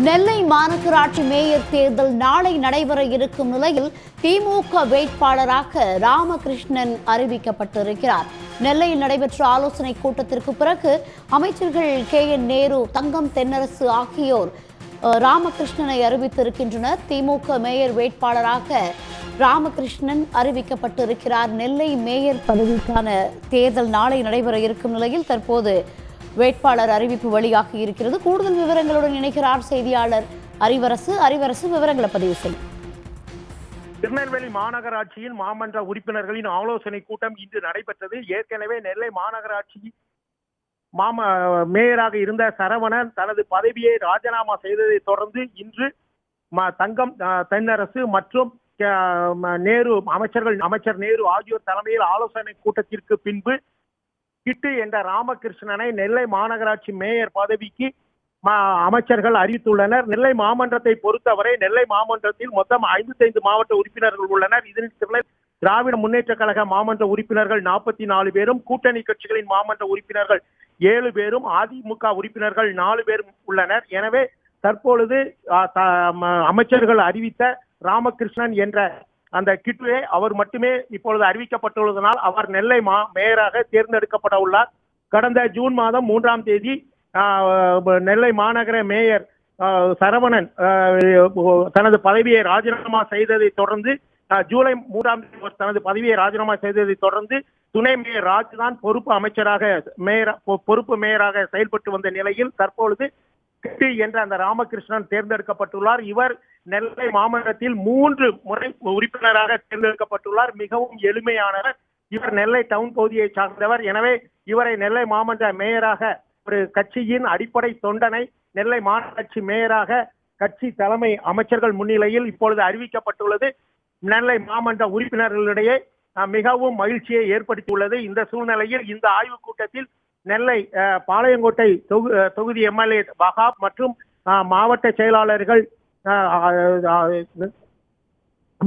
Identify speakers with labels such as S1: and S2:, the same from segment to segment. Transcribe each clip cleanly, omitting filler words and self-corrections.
S1: நெல்லை மாநகராட்சி மேயர் தேர்தல் நாளை நடைபெற இருக்கும் நிலையில் திமுக வேட்பாளராக ராமகிருஷ்ணன் அறிவிக்கப்பட்டிருக்கிறார். நெல்லையில் நடைபெற்ற ஆலோசனை கூட்டத்திற்கு பிறகு அமைச்சர்கள் KN நேரு, தங்கம் தென்னரசு ஆகியோர் ராமகிருஷ்ணனை அறிவித்திருக்கின்றனர். திமுக மேயர் வேட்பாளராக ராமகிருஷ்ணன் அறிவிக்கப்பட்டிருக்கிறார். நெல்லை மேயர் பதவிக்கான தேர்தல் நாளை நடைபெற இருக்கும் நிலையில் தற்போது வேட்பாளர் அறிவிப்பு வெளியாகி இருக்கிறது. கூடுதல் விவரங்களுடன் இணைகிறார் செய்தியாளர் அறிவரசு. விவரங்களை பதிவு செய்யும்.
S2: திருநெல்வேலி மாநகராட்சியின் மாமன்ற உறுப்பினர்களின் ஆலோசனை கூட்டம் இன்று நடைபெற்றது. ஏற்கனவே நெல்லை மாநகராட்சி மேயராக இருந்த சரவணன் தனது பதவியை ராஜினாமா செய்ததை தொடர்ந்து இன்று தங்கம் தென்னரசு மற்றும் நேரு அமைச்சர் நேரு ஆகியோர் தலைமையில் ஆலோசனை கூட்டத்திற்கு பின்பு கிட்டு என்ற ராமகிருஷ்ணனை நெல்லை மாநகராட்சி மேயர் பதவிக்கு அமைச்சர்கள் அறிவித்துள்ளனர். நெல்லை மாமன்றத்தை பொறுத்தவரை நெல்லை மாமன்றத்தில் மொத்தம் 55 மாவட்ட உறுப்பினர்கள் உள்ளனர். இதனில் திராவிட முன்னேற்ற கழக மாமன்ற உறுப்பினர்கள் 44 பேரும், கூட்டணி கட்சிகளின் மாமன்ற உறுப்பினர்கள் 7 பேரும், அதிமுக உறுப்பினர்கள் 4 பேரும் உள்ளனர். எனவே தற்பொழுது அமைச்சர்கள் அறிவித்த ராமகிருஷ்ணன் என்ற அந்த கிட்டுவே அவர் மட்டுமே இப்பொழுது அறிவிக்கப்பட்டுள்ளதனால் அவர் நெல்லை மேயராக தேர்ந்தெடுக்கப்பட உள்ளார். கடந்த ஜூன் மாதம் 3ஆம் தேதி நெல்லை மாநகர மேயர் சரவணன் தனது பதவியை ராஜினாமா செய்ததை தொடர்ந்து ஜூலை 3ஆம் தேதி தனது பதவியை ராஜினாமா செய்ததை தொடர்ந்து துணை மேயர் ராஜ்தான் பொறுப்பு மேயராக செயல்பட்டு வந்த நிலையில் தற்பொழுது கிட்டு என்ற அந்த ராமகிருஷ்ணன் தேர்ந்தெடுக்கப்பட்டுள்ளார். இவர் நெல்லை மாமன்றத்தில் 3 முறை உறுப்பினராக தேர்ந்தெடுக்கப்பட்டுள்ளார். மிகவும் எளிமையானவர். இவர் நெல்லை டவுன் பகுதியை சார்ந்தவர். எனவே இவரை நெல்லை மாமன்ற மேயராக ஒரு கட்சியின் அடிப்படை தொண்டனை நெல்லை மாநகராட்சி மேயராக கட்சி தலைமை அமைச்சர்கள் முன்னிலையில் இப்பொழுது அறிவிக்கப்பட்டுள்ளது. நெல்லை மாமன்ற உறுப்பினர்களிடையே மிகவும் மகிழ்ச்சியை ஏற்படுத்தியுள்ளது. இந்த சூழ்நிலையில் இந்த ஆய்வுக் கூட்டத்தில் நெல்லை பாளையங்கோட்டை தொகுதி MLA வகாப் மற்றும் மாவட்ட செயலாளர்கள்,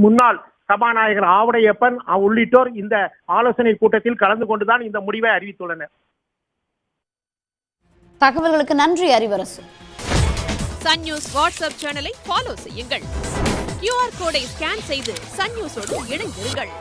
S2: முன்னாள் சபாநாயகர் ஆவடையப்பன் உள்ளிட்டோர் இந்த ஆலோசனை கூட்டத்தில் கலந்து கொண்டுதான் இந்த முடிவை அறிவித்துள்ளனர்.
S1: தகவல்களுக்கு நன்றி அறிவரசு.
S3: சன் நியூஸ் வாட்ஸ்அப் சேனலை ஃபாலோ செய்யுங்கள். QR கோடை ஸ்கேன் செய்து சன் நியூஸோடு இணைந்திருங்கள்.